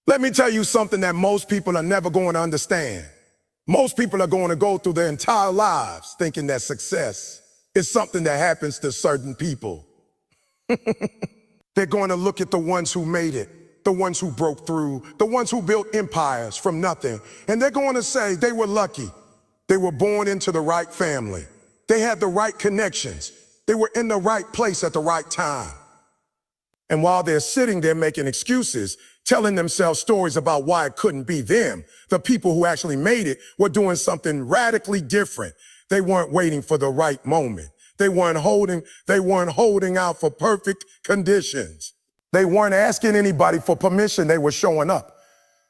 Let me tell you something that most people are never going to understand. Most people are going to go through their entire lives thinking that success is something that happens to certain people. They're going to look at the ones who made it, the ones who broke through, the ones who built empires from nothing, and they're going to say they were lucky. They were born into the right family. They had the right connections. They were in the right place at the right time. And while they're sitting there making excuses, telling themselves stories about why it couldn't be them, the people who actually made it were doing something radically different. They weren't waiting for the right moment. They weren't holding out for perfect conditions. They weren't asking anybody for permission. They were showing up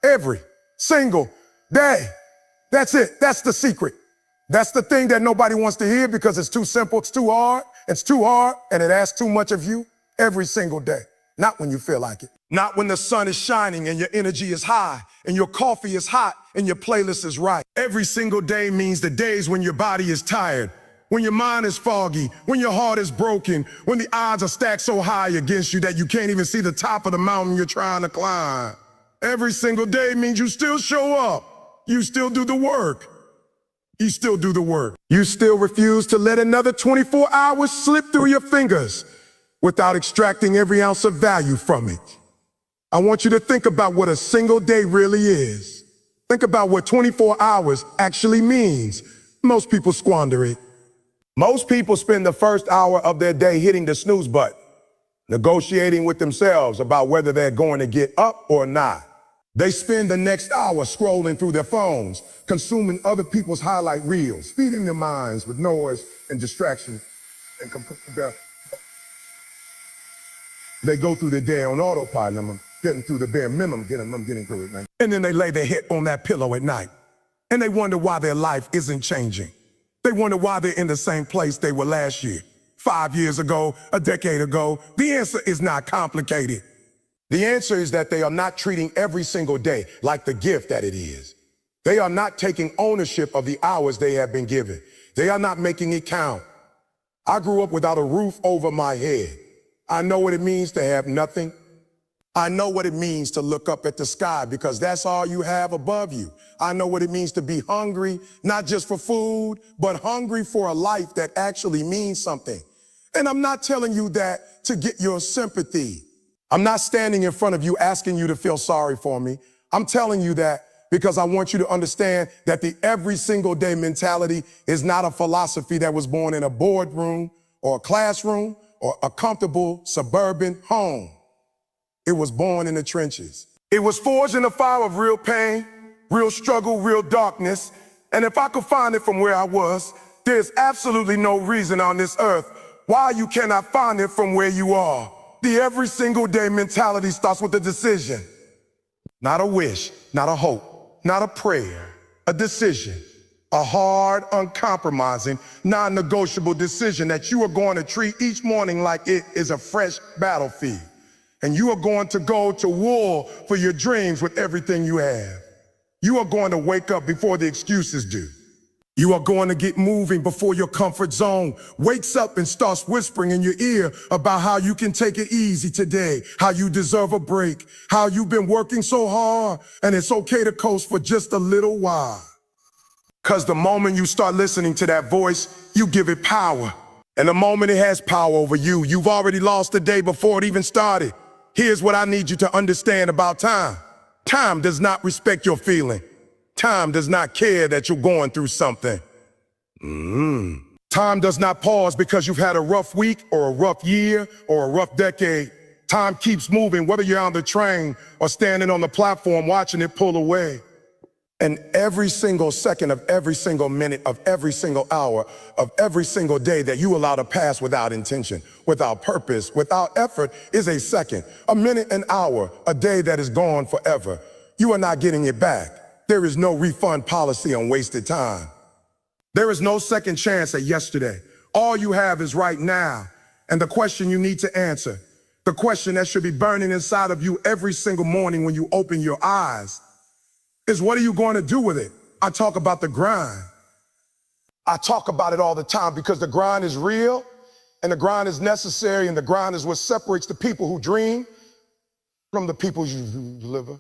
every single day. That's it. That's the secret. That's the thing that nobody wants to hear because it's too simple. It's too hard, and it asks too much of you every single day. Not when you feel like it. Not when the sun is shining and your energy is high and your coffee is hot and your playlist is right. Every single day means the days when your body is tired, when your mind is foggy, when your heart is broken, when the odds are stacked so high against you that you can't even see the top of the mountain you're trying to climb. Every single day means you still show up. You still do the work. You still do the work. You still refuse to let another 24 hours slip through your fingers without extracting every ounce of value from it. I want you to think about what a single day really is. Think about what 24 hours actually means. Most people squander it. Most people spend the first hour of their day hitting the snooze button, negotiating with themselves about whether they're going to get up or not. They spend the next hour scrolling through their phones, consuming other people's highlight reels, feeding their minds with noise and distraction. They go through the day on autopilot. I'm getting through the bare minimum, I'm getting through it, man. And then they lay their head on that pillow at night, and they wonder why their life isn't changing. They wonder why they're in the same place they were last year, 5 years ago, a decade ago. The answer is not complicated. The answer is that they are not treating every single day like the gift that it is. They are not taking ownership of the hours they have been given. They are not making it count. I grew up without a roof over my head. I know what it means to have nothing. I know what it means to look up at the sky because that's all you have above you. I know what it means to be hungry, not just for food, but hungry for a life that actually means something. And I'm not telling you that to get your sympathy. I'm not standing in front of you asking you to feel sorry for me. I'm telling you that because I want you to understand that the every single day mentality is not a philosophy that was born in a boardroom or a classroom or a comfortable suburban home. It was born in the trenches. It was forged in the fire of real pain, real struggle, real darkness. And if I could find it from where I was, there's absolutely no reason on this earth why you cannot find it from where you are. The every single day mentality starts with a decision. Not a wish, not a hope, not a prayer, a decision. A hard, uncompromising, non-negotiable decision that you are going to treat each morning like it is a fresh battlefield. And you are going to go to war for your dreams with everything you have. You are going to wake up before the excuses do. You are going to get moving before your comfort zone wakes up and starts whispering in your ear about how you can take it easy today, how you deserve a break, how you've been working so hard and it's okay to coast for just a little while. Because the moment you start listening to that voice, you give it power. And the moment it has power over you, you've already lost the day before it even started. Here's what I need you to understand about time. Time does not respect your feeling. Time does not care that you're going through something. Time does not pause because you've had a rough week or a rough year or a rough decade. Time keeps moving, whether you're on the train or standing on the platform watching it pull away. And every single second of every single minute of every single hour of every single day that you allow to pass without intention, without purpose, without effort is a second, a minute, an hour, a day that is gone forever. You are not getting it back. There is no refund policy on wasted time. There is no second chance at yesterday. All you have is right now. And the question you need to answer, the question that should be burning inside of you every single morning when you open your eyes, is what are you going to do with it? I talk about the grind. I talk about it all the time because the grind is real and the grind is necessary and the grind is what separates the people who dream from the people who deliver.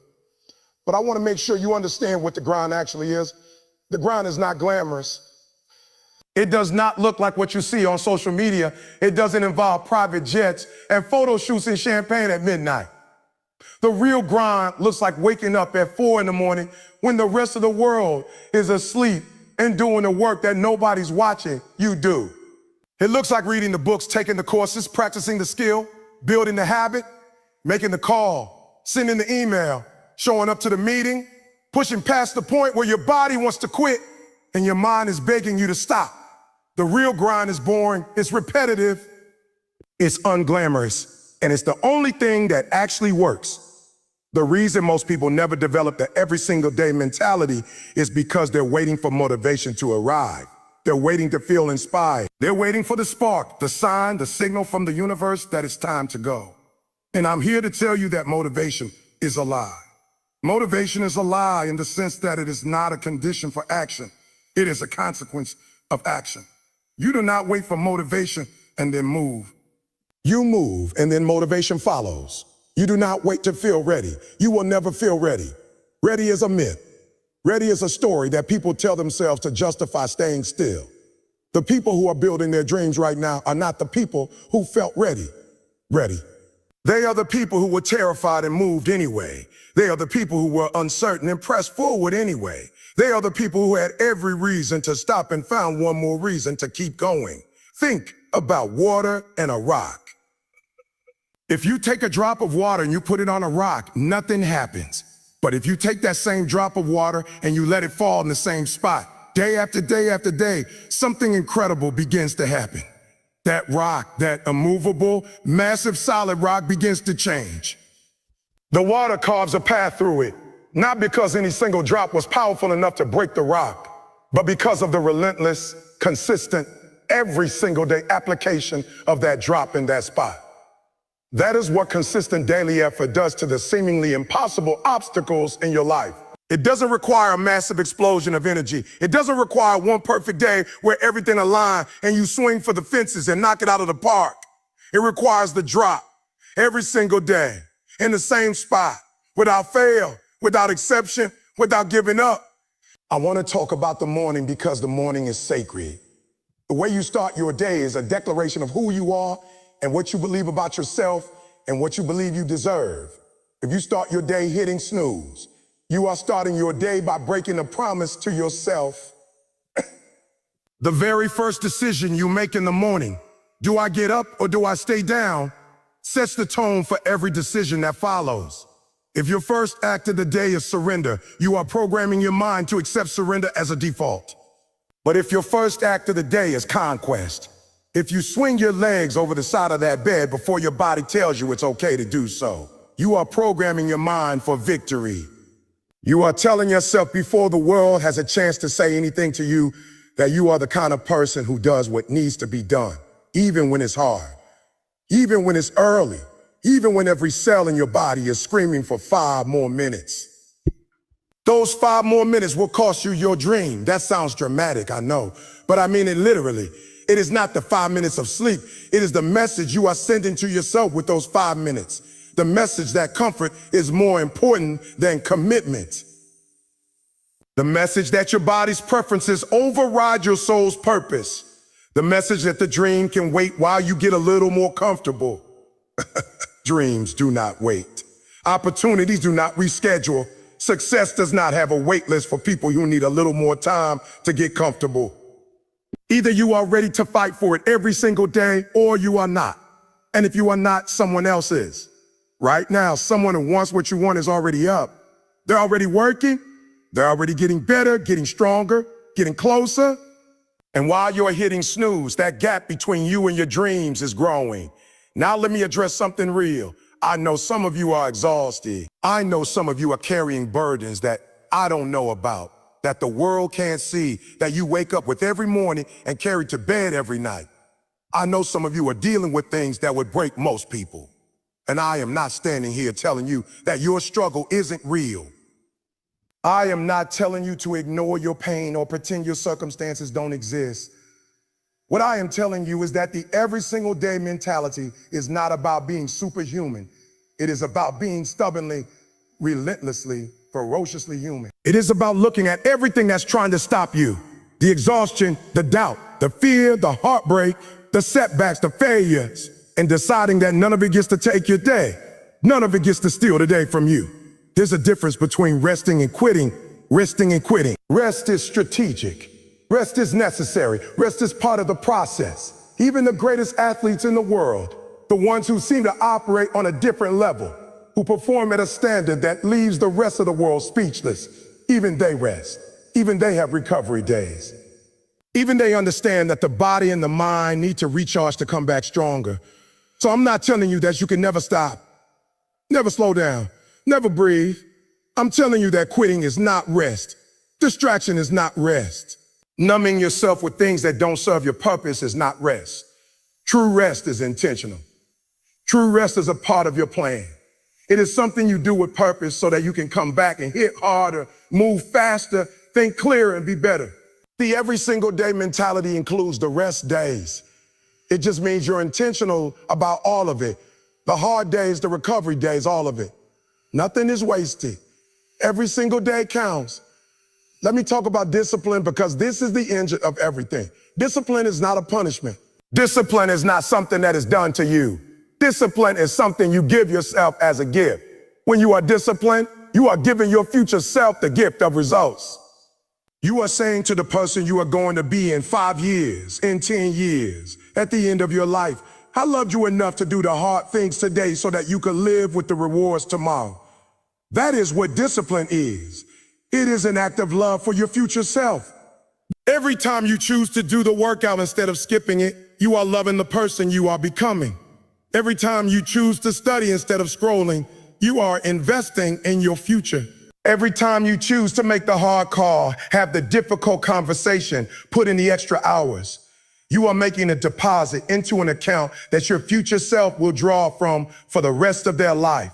But I want to make sure you understand what the grind actually is. The grind is not glamorous. It does not look like what you see on social media. It doesn't involve private jets and photo shoots and champagne at midnight. The real grind looks like waking up at 4 in the morning when the rest of the world is asleep and doing the work that nobody's watching you do. It looks like reading the books, taking the courses, practicing the skill, building the habit, making the call, sending the email, showing up to the meeting, pushing past the point where your body wants to quit and your mind is begging you to stop. The real grind is boring, it's repetitive, it's unglamorous, and it's the only thing that actually works. The reason most people never develop the every single day mentality is because they're waiting for motivation to arrive. They're waiting to feel inspired. They're waiting for the spark, the sign, the signal from the universe that it's time to go. And I'm here to tell you that motivation is a lie. Motivation is a lie in the sense that it is not a condition for action. It is a consequence of action. You do not wait for motivation and then move. You move and then motivation follows. You do not wait to feel ready. You will never feel ready. Ready is a myth. Ready is a story that people tell themselves to justify staying still. The people who are building their dreams right now are not the people who felt ready. They are the people who were terrified and moved anyway. They are the people who were uncertain and pressed forward anyway. They are the people who had every reason to stop and found one more reason to keep going. Think about water and a rock. If you take a drop of water and you put it on a rock, nothing happens. But if you take that same drop of water and you let it fall in the same spot, day after day after day, something incredible begins to happen. That rock, that immovable, massive solid rock begins to change. The water carves a path through it, not because any single drop was powerful enough to break the rock, but because of the relentless, consistent, every single day application of that drop in that spot. That is what consistent daily effort does to the seemingly impossible obstacles in your life. It doesn't require a massive explosion of energy. It doesn't require one perfect day where everything aligns and you swing for the fences and knock it out of the park. It requires the drop every single day in the same spot, without fail, without exception, without giving up. I want to talk about the morning because the morning is sacred. The way you start your day is a declaration of who you are and what you believe about yourself and what you believe you deserve. If you start your day hitting snooze, you are starting your day by breaking a promise to yourself. The very first decision you make in the morning, do I get up or do I stay down, sets the tone for every decision that follows. If your first act of the day is surrender, you are programming your mind to accept surrender as a default. But if your first act of the day is conquest, if you swing your legs over the side of that bed before your body tells you it's okay to do so, you are programming your mind for victory. You are telling yourself before the world has a chance to say anything to you that you are the kind of person who does what needs to be done, even when it's hard, even when it's early, even when every cell in your body is screaming for 5 more minutes. Those 5 more minutes will cost you your dream. That sounds dramatic, I know, but I mean it literally. It is not the 5 minutes of sleep. It is the message you are sending to yourself with those 5 minutes. The message that comfort is more important than commitment. The message that your body's preferences override your soul's purpose. The message that the dream can wait while you get a little more comfortable. Dreams do not wait. Opportunities do not reschedule. Success does not have a wait list for people who need a little more time to get comfortable. Either you are ready to fight for it every single day or you are not. And if you are not, someone else is. Right now, someone who wants what you want is already up. They're already working. They're already getting better, getting stronger, getting closer. And while you're hitting snooze, that gap between you and your dreams is growing. Now let me address something real. I know some of you are exhausted. I know some of you are carrying burdens that I don't know about, that the world can't see, that you wake up with every morning and carry to bed every night. I know some of you are dealing with things that would break most people. And I am not standing here telling you that your struggle isn't real. I am not telling you to ignore your pain or pretend your circumstances don't exist. What I am telling you is that the every single day mentality is not about being superhuman. It is about being stubbornly, relentlessly, ferociously human. It is about looking at everything that's trying to stop you. The exhaustion, the doubt, the fear, the heartbreak, the setbacks, the failures, and deciding that none of it gets to take your day. None of it gets to steal the day from you. There's a difference between resting and quitting. Resting and quitting. Rest is strategic. Rest is necessary. Rest is part of the process. Even the greatest athletes in the world, the ones who seem to operate on a different level, who perform at a standard that leaves the rest of the world speechless, even they rest. Even they have recovery days. Even they understand that the body and the mind need to recharge to come back stronger. So I'm not telling you that you can never stop, never slow down, never breathe. I'm telling you that quitting is not rest. Distraction is not rest. Numbing yourself with things that don't serve your purpose is not rest. True rest is intentional. True rest is a part of your plan. It is something you do with purpose so that you can come back and hit harder, move faster, think clearer, and be better. The every single day mentality includes the rest days. It just means you're intentional about all of it. The hard days, the recovery days, all of it. Nothing is wasted. Every single day counts. Let me talk about discipline because this is the engine of everything. Discipline is not a punishment. Discipline is not something that is done to you. Discipline is something you give yourself as a gift. When you are disciplined, you are giving your future self the gift of results. You are saying to the person you are going to be in 5 years, in 10 years, at the end of your life, I loved you enough to do the hard things today so that you could live with the rewards tomorrow. That is what discipline is. It is an act of love for your future self. Every time you choose to do the workout instead of skipping it, you are loving the person you are becoming. Every time you choose to study instead of scrolling, you are investing in your future. Every time you choose to make the hard call, have the difficult conversation, put in the extra hours, you are making a deposit into an account that your future self will draw from for the rest of their life.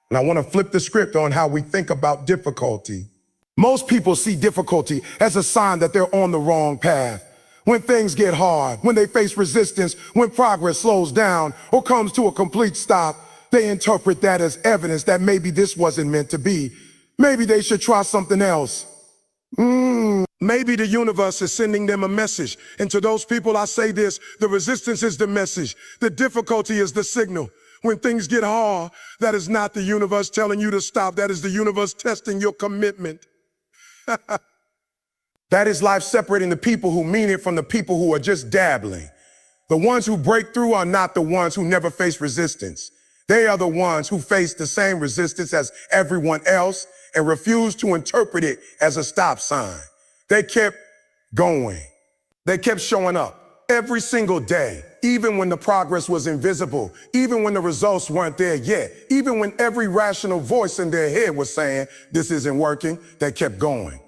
And I want to flip the script on how we think about difficulty. Most people see difficulty as a sign that they're on the wrong path. When things get hard, when they face resistance, when progress slows down or comes to a complete stop, they interpret that as evidence that maybe this wasn't meant to be. Maybe they should try something else. Maybe the universe is sending them a message. And to those people, I say this, the resistance is the message. The difficulty is the signal. When things get hard, that is not the universe telling you to stop. That is the universe testing your commitment. That is life separating the people who mean it from the people who are just dabbling. The ones who break through are not the ones who never face resistance. They are the ones who face the same resistance as everyone else and refuse to interpret it as a stop sign. They kept going. They kept showing up every single day, even when the progress was invisible, even when the results weren't there yet, even when every rational voice in their head was saying, this isn't working, they kept going.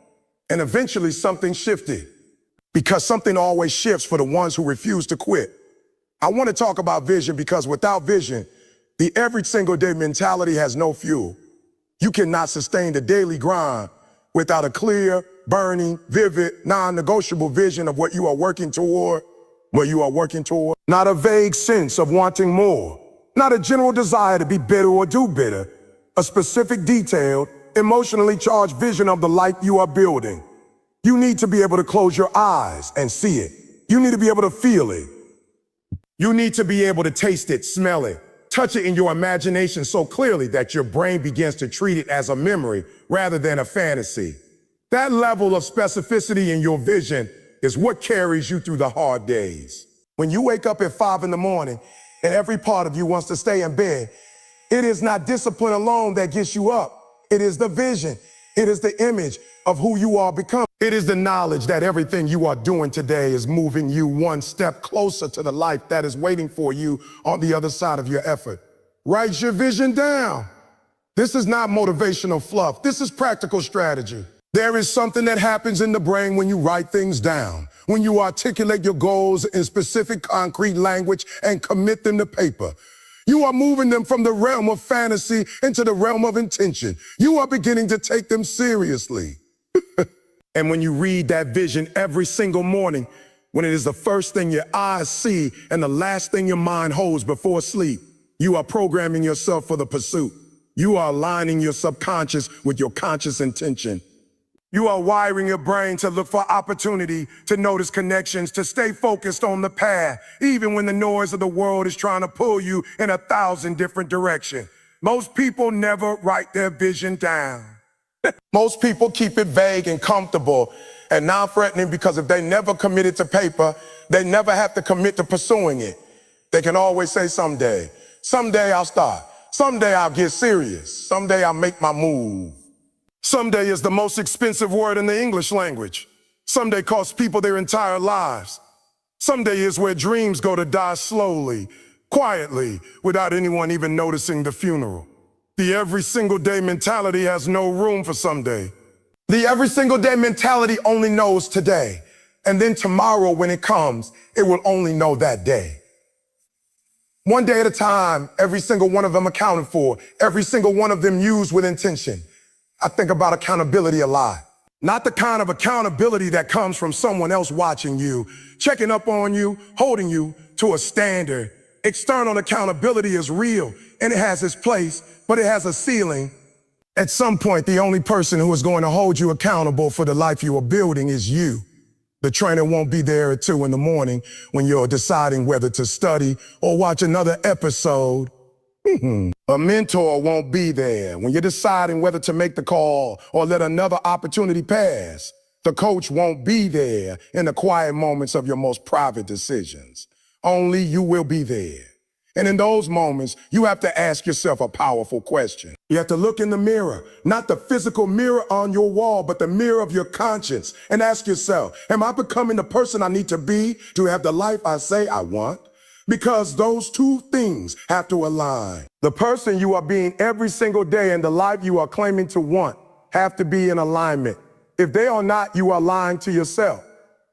And eventually something shifted, because something always shifts for the ones who refuse to quit. I want to talk about vision because without vision, the every single day mentality has no fuel. You cannot sustain the daily grind without a clear, burning, vivid, non-negotiable vision of what you are working toward, Not a vague sense of wanting more, not a general desire to be better or do better, a specific, detailed, emotionally charged vision of the life you are building. You need to be able to close your eyes and see it. You need to be able to feel it. You need to be able to taste it, smell it, touch it in your imagination so clearly that your brain begins to treat it as a memory rather than a fantasy. That level of specificity in your vision is what carries you through the hard days. When you wake up at 5 in the morning and every part of you wants to stay in bed, it is not discipline alone that gets you up. It is the vision. It is the image of who you are becoming. It is the knowledge that everything you are doing today is moving you one step closer to the life that is waiting for you on the other side of your effort. Write your vision down. This is not motivational fluff. This is practical strategy. There is something that happens in the brain when you write things down, when you articulate your goals in specific, concrete language and commit them to paper. You are moving them from the realm of fantasy into the realm of intention. You are beginning to take them seriously. And when you read that vision every single morning, when it is the first thing your eyes see and the last thing your mind holds before sleep, you are programming yourself for the pursuit. You are aligning your subconscious with your conscious intention. You are wiring your brain to look for opportunity, to notice connections, to stay focused on the path, even when the noise of the world is trying to pull you in 1,000 different directions. Most people never write their vision down. Most people keep it vague and comfortable and non-threatening because if they never committed to paper, they never have to commit to pursuing it. They can always say someday I'll start, someday I'll get serious, someday I'll make my move. Someday is the most expensive word in the English language. Someday costs people their entire lives. Someday is where dreams go to die slowly, quietly, without anyone even noticing the funeral. The every single day mentality has no room for someday. The every single day mentality only knows today. And then tomorrow, when it comes, it will only know that day. One day at a time, every single one of them accounted for, every single one of them used with intention. I think about accountability a lot. Not the kind of accountability that comes from someone else watching you, checking up on you, holding you to a standard. External accountability is real and it has its place, but it has a ceiling. At some point, the only person who is going to hold you accountable for the life you are building is you. The trainer won't be there at 2 in the morning when you're deciding whether to study or watch another episode. A mentor won't be there when you're deciding whether to make the call or let another opportunity pass. The coach won't be there in the quiet moments of your most private decisions. Only you will be there. And in those moments, you have to ask yourself a powerful question. You have to look in the mirror, not the physical mirror on your wall, but the mirror of your conscience, and ask yourself, am I becoming the person I need to be to have the life I say I want? Because those two things have to align. The person you are being every single day and the life you are claiming to want have to be in alignment. If they are not, you are lying to yourself.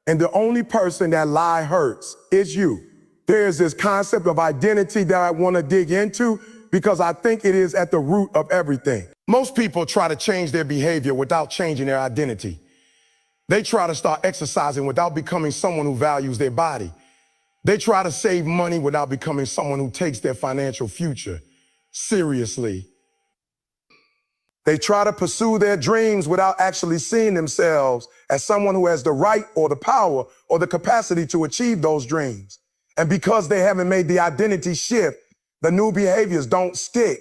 And the only person that lie hurts is you. There's this concept of identity that I want to dig into because I think it is at the root of everything. Most people try to change their behavior without changing their identity. They try to start exercising without becoming someone who values their body. They try to save money without becoming someone who takes their financial future seriously. They try to pursue their dreams without actually seeing themselves as someone who has the right or the power or the capacity to achieve those dreams. And because they haven't made the identity shift, the new behaviors don't stick.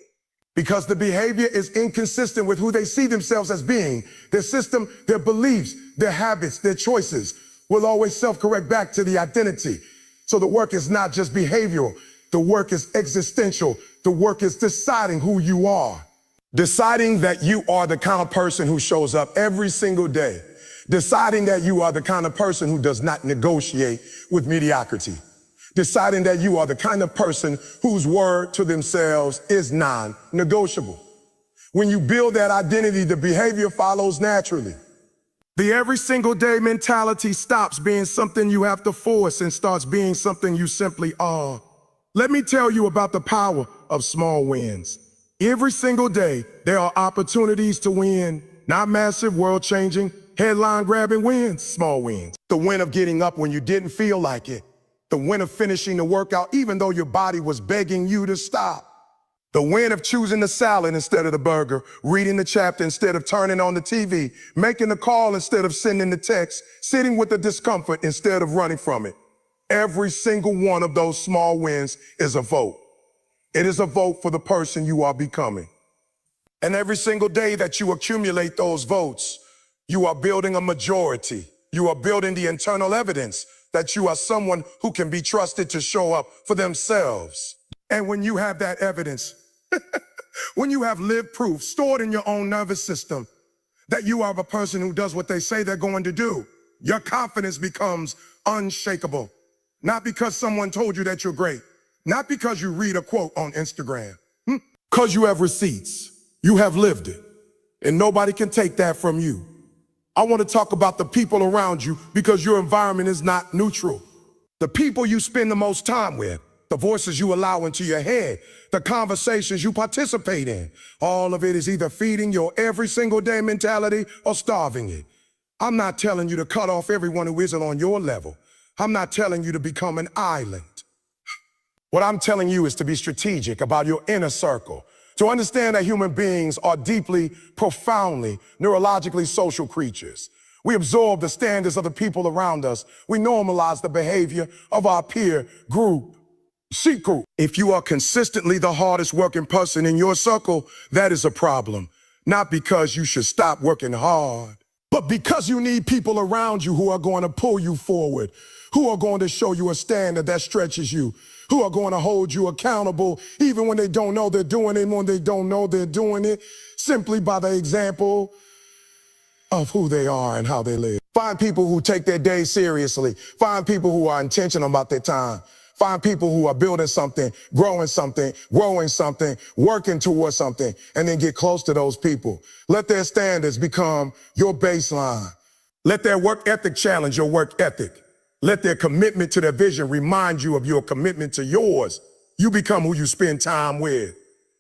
Because the behavior is inconsistent with who they see themselves as being. Their system, their beliefs, their habits, their choices will always self-correct back to the identity. So the work is not just behavioral. The work is existential. The work is deciding who you are. Deciding that you are the kind of person who shows up every single day. Deciding that you are the kind of person who does not negotiate with mediocrity. Deciding that you are the kind of person whose word to themselves is non-negotiable. When you build that identity, the behavior follows naturally. The every single day mentality stops being something you have to force and starts being something you simply are. Let me tell you about the power of small wins. Every single day, there are opportunities to win, not massive, world-changing, headline-grabbing wins, small wins. The win of getting up when you didn't feel like it. The win of finishing the workout even though your body was begging you to stop. The win of choosing the salad instead of the burger, reading the chapter instead of turning on the TV, making the call instead of sending the text, sitting with the discomfort instead of running from it. Every single one of those small wins is a vote. It is a vote for the person you are becoming. And every single day that you accumulate those votes, you are building a majority. You are building the internal evidence that you are someone who can be trusted to show up for themselves. And when you have that evidence, when you have lived proof stored in your own nervous system that you are a person who does what they say they're going to do, your confidence becomes unshakable. Not because someone told you that you're great, not because you read a quote on Instagram, because you have receipts, you have lived it, and nobody can take that from you. I want to talk about the people around you because your environment is not neutral. The people you spend the most time with, the voices you allow into your head, the conversations you participate in, all of it is either feeding your every single day mentality or starving it. I'm not telling you to cut off everyone who isn't on your level. I'm not telling you to become an island. What I'm telling you is to be strategic about your inner circle, To understand that human beings are deeply, profoundly, neurologically social creatures. We absorb the standards of the people around us. We normalize the behavior of our peer group. Sheep group. If you are consistently the hardest working person in your circle, that is a problem. Not because you should stop working hard, but because you need people around you who are going to pull you forward, who are going to show you a standard that stretches you, who are going to hold you accountable even when they don't know they're doing it, and when they don't know they're doing it, simply by the example of who they are and how they live. Find people who take their day seriously. Find people who are intentional about their time. Find people who are building something, growing something, working towards something, and then get close to those people. Let their standards become your baseline. Let their work ethic challenge your work ethic. Let their commitment to their vision remind you of your commitment to yours. You become who you spend time with.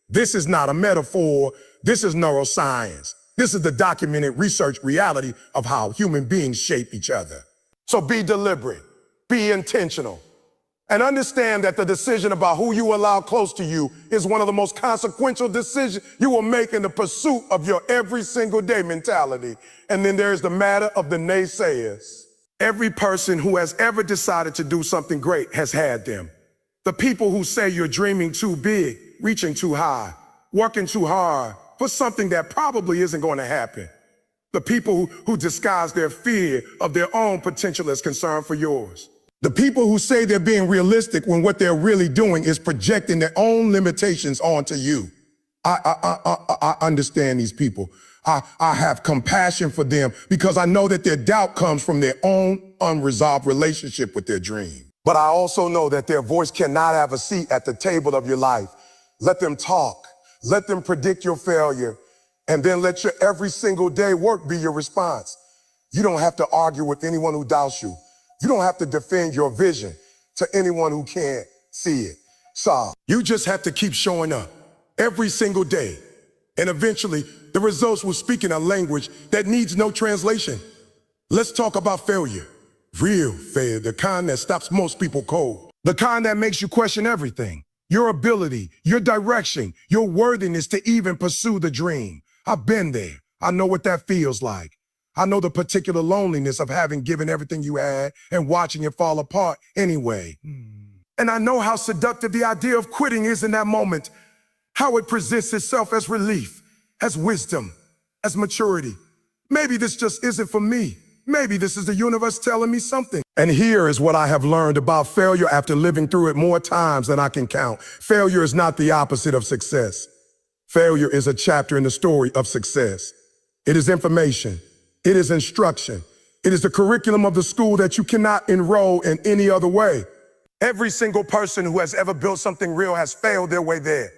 This is not a metaphor. This is neuroscience. This is the documented research reality of how human beings shape each other. So be deliberate, be intentional, and understand that the decision about who you allow close to you is one of the most consequential decisions you will make in the pursuit of your every single day mentality. And then there's the matter of the naysayers. Every person who has ever decided to do something great has had them. The people who say you're dreaming too big, reaching too high, working too hard for something that probably isn't going to happen. The people who disguise their fear of their own potential as concern for yours. The people who say they're being realistic when what they're really doing is projecting their own limitations onto you. I understand these people. I have compassion for them because I know that their doubt comes from their own unresolved relationship with their dream. But I also know that their voice cannot have a seat at the table of your life. Let them talk. Let them predict your failure. And then let your every single day work be your response. You don't have to argue with anyone who doubts you. You don't have to defend your vision to anyone who can't see it. So you just have to keep showing up every single day. And eventually, the results will speak in a language that needs no translation. Let's talk about failure. Real failure, the kind that stops most people cold. The kind that makes you question everything. Your ability, your direction, your worthiness to even pursue the dream. I've been there. I know what that feels like. I know the particular loneliness of having given everything you had and watching it fall apart anyway. And I know how seductive the idea of quitting is in that moment, how it presents itself as relief, as wisdom, as maturity. Maybe this just isn't for me. Maybe this is the universe telling me something. And here is what I have learned about failure after living through it more times than I can count. Failure is not the opposite of success. Failure is a chapter in the story of success. It is information. It is instruction. It is the curriculum of the school that you cannot enroll in any other way. Every single person who has ever built something real has failed their way there.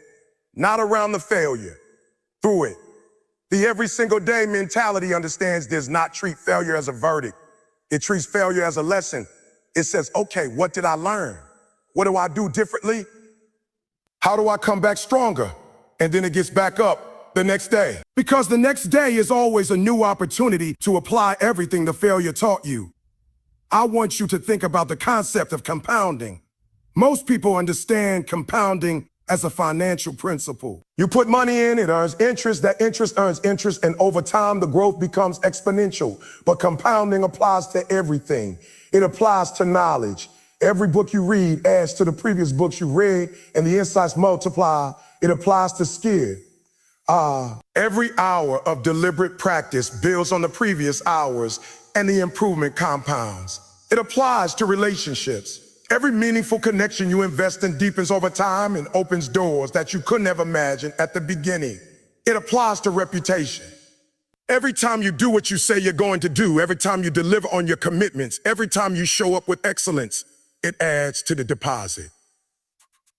Not around the failure, through it. The every single day mentality understands does not treat failure as a verdict. It treats failure as a lesson. It says, okay, what did I learn? What do I do differently? How do I come back stronger? And then it gets back up the next day. Because the next day is always a new opportunity to apply everything the failure taught you. I want you to think about the concept of compounding. Most people understand compounding as a financial principle. You put money in, it earns interest, that interest earns interest, and over time the growth becomes exponential. But compounding applies to everything. It applies to knowledge. Every book you read adds to the previous books you read, and the insights multiply. It applies to skill. Every hour of deliberate practice builds on the previous hours, and the improvement compounds. It applies to relationships. Every meaningful connection you invest in deepens over time and opens doors that you couldn't have imagined at the beginning. It applies to reputation. Every time you do what you say you're going to do, every time you deliver on your commitments, every time you show up with excellence, it adds to the deposit.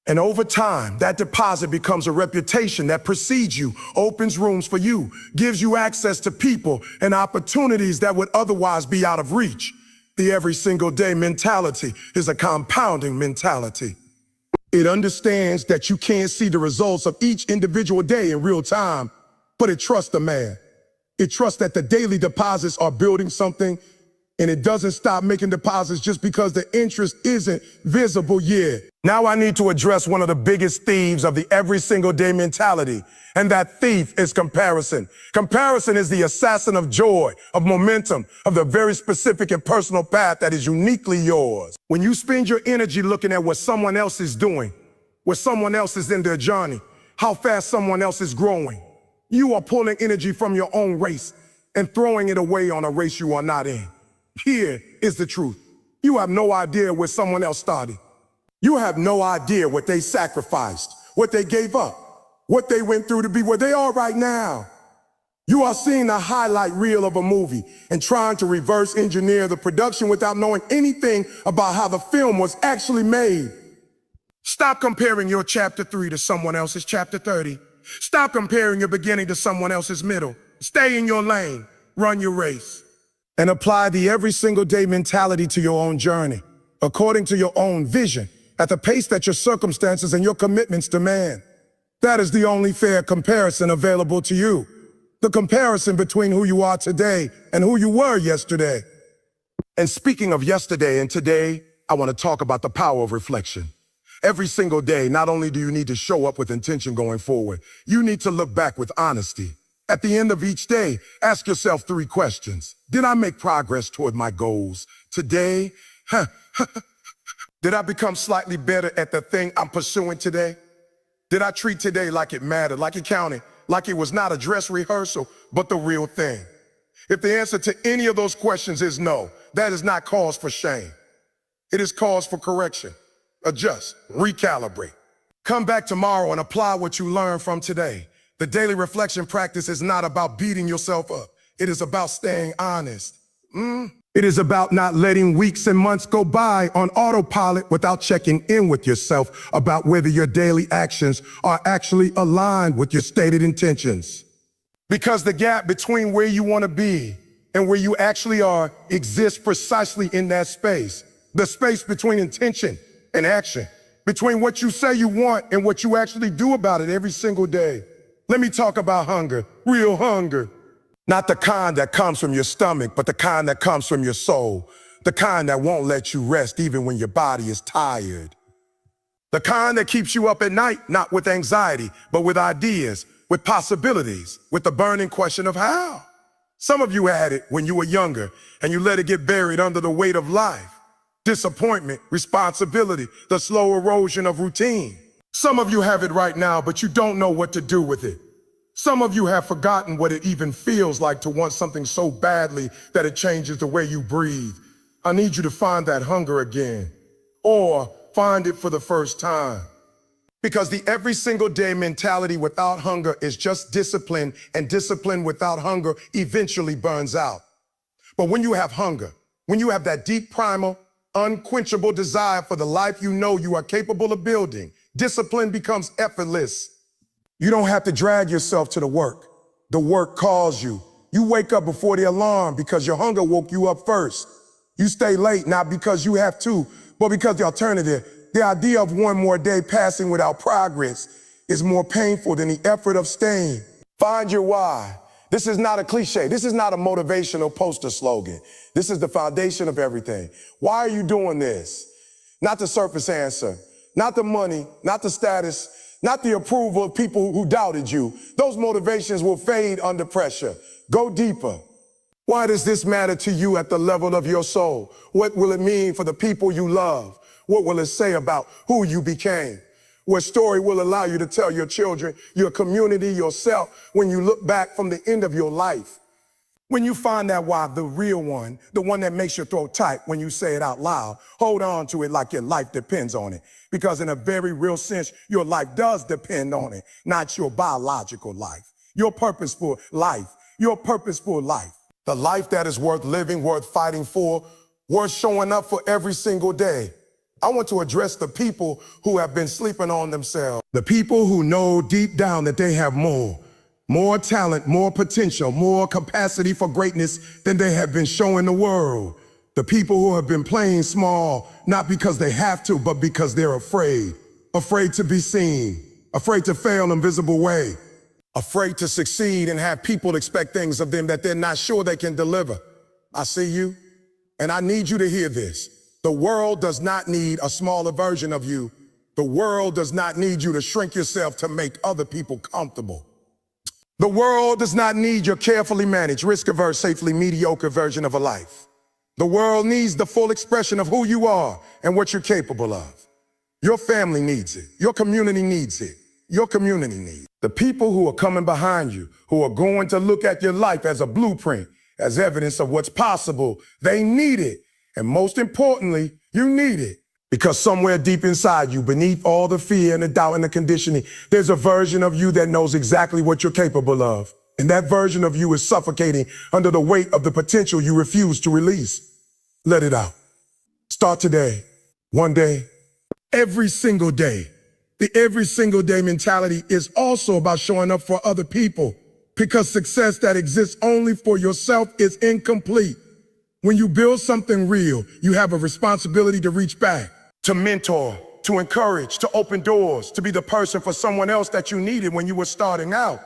And over time, that deposit becomes a reputation that precedes you, opens rooms for you, gives you access to people and opportunities that would otherwise be out of reach. The every single day mentality is a compounding mentality. It understands that you can't see the results of each individual day in real time, but it trusts the man. It trusts that the daily deposits are building something And it doesn't stop making deposits just because the interest isn't visible yet. Now I need to address one of the biggest thieves of the every single day mentality. And that thief is comparison. Comparison is the assassin of joy, of momentum, of the very specific and personal path that is uniquely yours. When you spend your energy looking at what someone else is doing, where someone else is in their journey, how fast someone else is growing, you are pulling energy from your own race and throwing it away on a race you are not in. Here is the truth. You have no idea where someone else started. You have no idea what they sacrificed, what they gave up, what they went through to be where they are right now. You are seeing the highlight reel of a movie and trying to reverse engineer the production without knowing anything about how the film was actually made. Stop comparing your chapter 3 to someone else's chapter 30. Stop comparing your beginning to someone else's middle. Stay in your lane, run your race, and apply the every single day mentality to your own journey, according to your own vision, at the pace that your circumstances and your commitments demand. That is the only fair comparison available to you. The comparison between who you are today and who you were yesterday. And speaking of yesterday and today, I want to talk about the power of reflection. Every single day, not only do you need to show up with intention going forward, you need to look back with honesty. At the end of each day, ask yourself 3 questions. Did I make progress toward my goals today? Did I become slightly better at the thing I'm pursuing today? Did I treat today like it mattered, like it counted, like it was not a dress rehearsal, but the real thing? If the answer to any of those questions is no, that is not cause for shame. It is cause for correction. Adjust, recalibrate. Come back tomorrow and apply what you learned from today. The daily reflection practice is not about beating yourself up. It is about staying honest. It is about not letting weeks and months go by on autopilot without checking in with yourself about whether your daily actions are actually aligned with your stated intentions. Because the gap between where you want to be and where you actually are exists precisely in that space. The space between intention and action, between what you say you want and what you actually do about it every single day. Let me talk about hunger, real hunger. Not the kind that comes from your stomach, but the kind that comes from your soul. The kind that won't let you rest even when your body is tired. The kind that keeps you up at night, not with anxiety, but with ideas, with possibilities, with the burning question of how. Some of you had it when you were younger and you let it get buried under the weight of life. Disappointment, responsibility, the slow erosion of routine. Some of you have it right now, but you don't know what to do with it. Some of you have forgotten what it even feels like to want something so badly that it changes the way you breathe. I need you to find that hunger again, or find it for the first time. Because the every single day mentality without hunger is just discipline, and discipline without hunger eventually burns out. But when you have hunger, when you have that deep primal, unquenchable desire for the life you know you are capable of building, discipline becomes effortless. You don't have to drag yourself to the work. The work calls you. You wake up before the alarm because your hunger woke you up first. You stay late not because you have to, but because the alternative, the idea of one more day passing without progress, is more painful than the effort of staying. Find your why. This is not a cliche. This is not a motivational poster slogan. This is the foundation of everything. Why are you doing this? Not the surface answer, not the money, not the status, not the approval of people who doubted you. Those motivations will fade under pressure. Go deeper. Why does this matter to you at the level of your soul? What will it mean for the people you love? What will it say about who you became? What story will allow you to tell your children, your community, yourself, when you look back from the end of your life? When you find that why, the real one, the one that makes your throat tight when you say it out loud, hold on to it like your life depends on it. Because in a very real sense, your life does depend on it, not your biological life. Your purposeful life, your purposeful life. The life that is worth living, worth fighting for, worth showing up for every single day. I want to address the people who have been sleeping on themselves. The people who know deep down that they have more talent, more potential, more capacity for greatness than they have been showing the world. The people who have been playing small, not because they have to, but because they're afraid. Afraid to be seen, afraid to fail in a visible way, afraid to succeed and have people expect things of them that they're not sure they can deliver. I see you, And I need you to hear this. The world does not need a smaller version of you. The world does not need you to shrink yourself to make other people comfortable. The world does not need your carefully managed, risk-averse, safely mediocre version of a life. The world needs the full expression of who you are and what you're capable of. Your family needs it. Your community needs it. Your community needs it. The people who are coming behind you, who are going to look at your life as a blueprint, as evidence of what's possible, they need it. And most importantly, you need it. Because somewhere deep inside you, beneath all the fear and the doubt and the conditioning, there's a version of you that knows exactly what you're capable of. And that version of you is suffocating under the weight of the potential you refuse to release. Let it out. Start today. One day. Every single day. The every single day mentality is also about showing up for other people, because success that exists only for yourself is incomplete. When you build something real, you have a responsibility to reach back, to mentor, to encourage, to open doors, to be the person for someone else that you needed when you were starting out.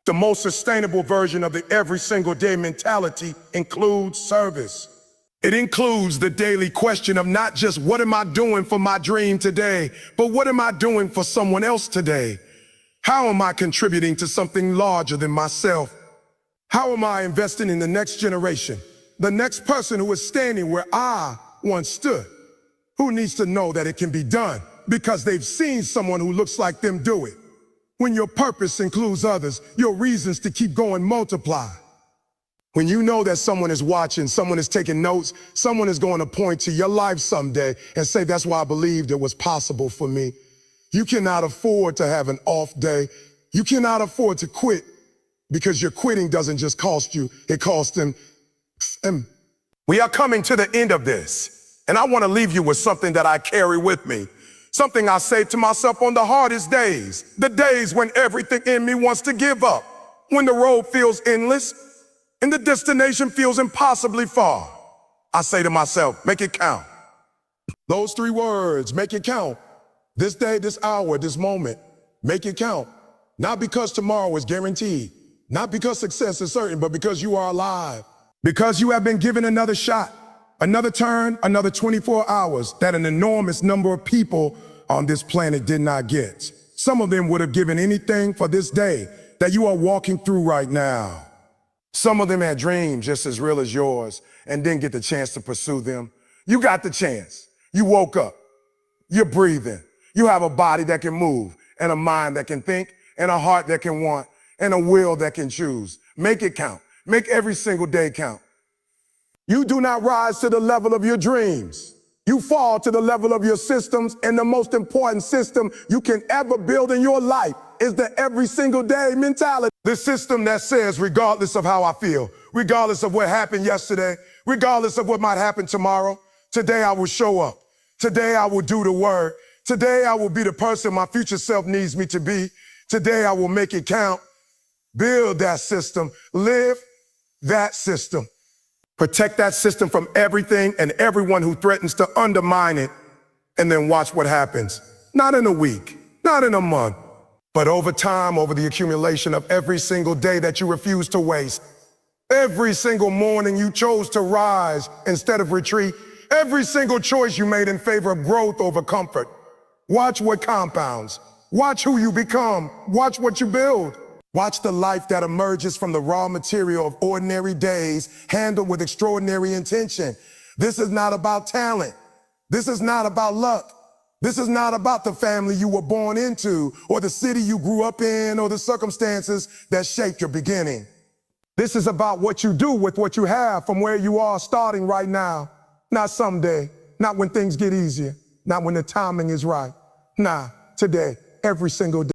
The most sustainable version of the every single day mentality includes service. It includes the daily question of not just what am I doing for my dream today, but what am I doing for someone else today? How am I contributing to something larger than myself? How am I investing in the next generation, the next person who is standing where I once stood, who needs to know that it can be done because they've seen someone who looks like them do it? When your purpose includes others, your reasons to keep going multiply. When you know that someone is watching, someone is taking notes, someone is going to point to your life someday and say, that's why I believed it was possible for me. You cannot afford to have an off day. You cannot afford to quit, because your quitting doesn't just cost you, it costs them. We are coming to the end of this, and I want to leave you with something that I carry with me, something I say to myself on the hardest days, the days when everything in me wants to give up, when the road feels endless, and the destination feels impossibly far. I say to myself, make it count. Those 3 words, make it count. This day, this hour, this moment, make it count. Not because tomorrow is guaranteed, not because success is certain, but because you are alive. Because you have been given another shot, another turn, another 24 hours that an enormous number of people on this planet did not get. Some of them would have given anything for this day that you are walking through right now. Some of them had dreams just as real as yours and didn't get the chance to pursue them. You got the chance. You woke up. You're breathing. You have a body that can move, and a mind that can think, and a heart that can want, and a will that can choose. Make it count. Make every single day count. You do not rise to the level of your dreams. You fall to the level of your systems, and the most important system you can ever build in your life is the every single day mentality. The system that says, regardless of how I feel, regardless of what happened yesterday, regardless of what might happen tomorrow, today I will show up. Today I will do the work. Today I will be the person my future self needs me to be. Today I will make it count. Build that system. Live that system. Protect that system from everything and everyone who threatens to undermine it. And then watch what happens. Not in a week, not in a month, but over time, over the accumulation of every single day that you refuse to waste. Every single morning you chose to rise instead of retreat. Every single choice you made in favor of growth over comfort. Watch what compounds. Watch who you become. Watch what you build. Watch the life that emerges from the raw material of ordinary days handled with extraordinary intention. This is not about talent. This is not about luck. This is not about the family you were born into, or the city you grew up in, or the circumstances that shaped your beginning. This is about what you do with what you have from where you are starting right now. Not someday, not when things get easier, not when the timing is right. Nah, today, every single day.